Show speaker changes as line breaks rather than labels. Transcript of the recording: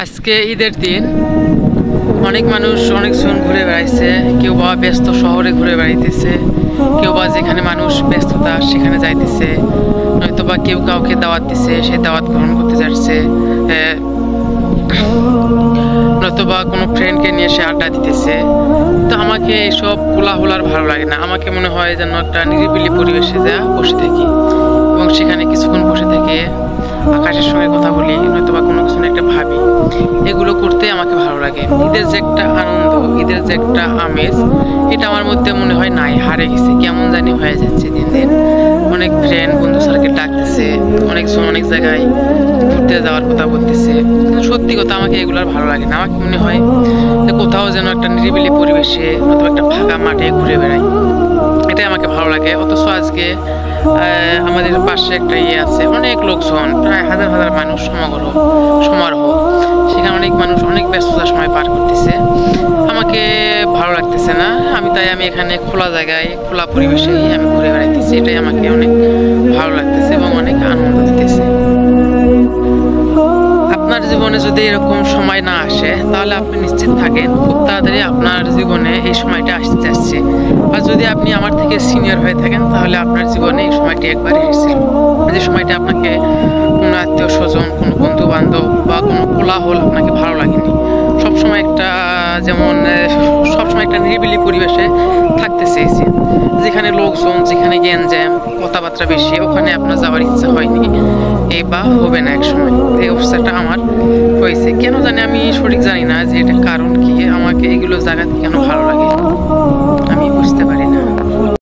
আজকে ঈদের দিন অনেক মানুষ অনেকজন ঘুরে বেড়াইছে, কেউ বা ব্যস্ত শহরে ঘুরে বেড়াইতেছে, কেউ বা যেখানে মানুষ ব্যস্ততা সেখানে যাইতেছে, নয়তো বা কেউ কাউকে দাওয়াত দিছে সে দাওয়াত গ্রহণ করতে যাচ্ছে, নয়তো বা কোনো ফ্রেন্ডকে নিয়ে সে আড্ডা দিতেছে। তো আমাকে এইসব কোলাহল আর ভালো লাগে না। আমাকে মনে হয় যেন একটা নিরিবিলি পরিবেশে যা বসে থাকি এবং সেখানে কিছুক্ষণ বসে থেকে আকাশের সঙ্গে কথা বলি, নয়তো বা কোনো কিছু একটা ভাবি। এগুলো করতে আমাকে ভালো লাগে। ঈদের যে একটা আনন্দ, ঈদের যে একটা আমেজ, এটা আমার মধ্যে মনে হয় নাই, হারিয়ে গেছে, কেমন জানি হয়ে যাচ্ছে দিন দিন। অনেক ফ্রেন্ড বন্ধু স্যারকে ডাকতেছে, অনেকজন অনেক জায়গায় ঘুরতে যাওয়ার কথা বলতেছে, কিন্তু সত্যি কথা আমাকে এগুলো আর ভালো লাগে না। আমাকে মনে হয় যে কোথাও যেন একটা নিরিবিলি পরিবেশে অথবা একটা ফাঁকা মাঠে ঘুরে বেড়াই, এটাই আমাকে ভালো লাগে। অথচ আজকে আমাদের পাশে একটা আছে, অনেক লোকজন, প্রায় হাজার হাজার মানুষ সমারোহ, সেখানে অনেক মানুষ অনেক ব্যস্ততার সময় পার করতেছে। আমাকে ভালো লাগতেছে না। তাই আমি এখানে খোলা জায়গায় খোলা পরিবেশেই আমি ঘুরে বেড়াইতেছি, এটাই আমাকে অনেক ভালো লাগতেছে এবং অনেক আনন্দ দিতেছে। আপনার জীবনে যদি এরকম সময় না আসে তাহলে আপনি নিশ্চিত থাকেন খুব তাড়াতাড়ি আপনার জীবনে এই সময়টা আসতে যাচ্ছে। আর যদি আপনি আমার থেকে সিনিয়র হয়ে থাকেন তাহলে আপনার জীবনে এই সময়টি একবার এসেছিল, যে সময়টা আপনাকে কোনো আত্মীয় স্বজন, কোনো বন্ধু বান্ধব বা কোনো কোলাহল আপনাকে ভালো লাগেনি। সবসময় একটা সবসময় একটা নিরিবিলি পরিবেশে থাকতে চেয়েছি, যেখানে লোকজন, যেখানে গ্যাঞ্জাম কথাবার্তা বেশি, ওখানে আপনার যাওয়ার ইচ্ছা হয়নি বা হবে না। এক সময় এই অবস্থাটা আমার হয়েছে, কেন জানি আমি সঠিক জানি না যে এটা কারণ কি, আমাকে এগুলো জায়গাতে কেন ভালো লাগে।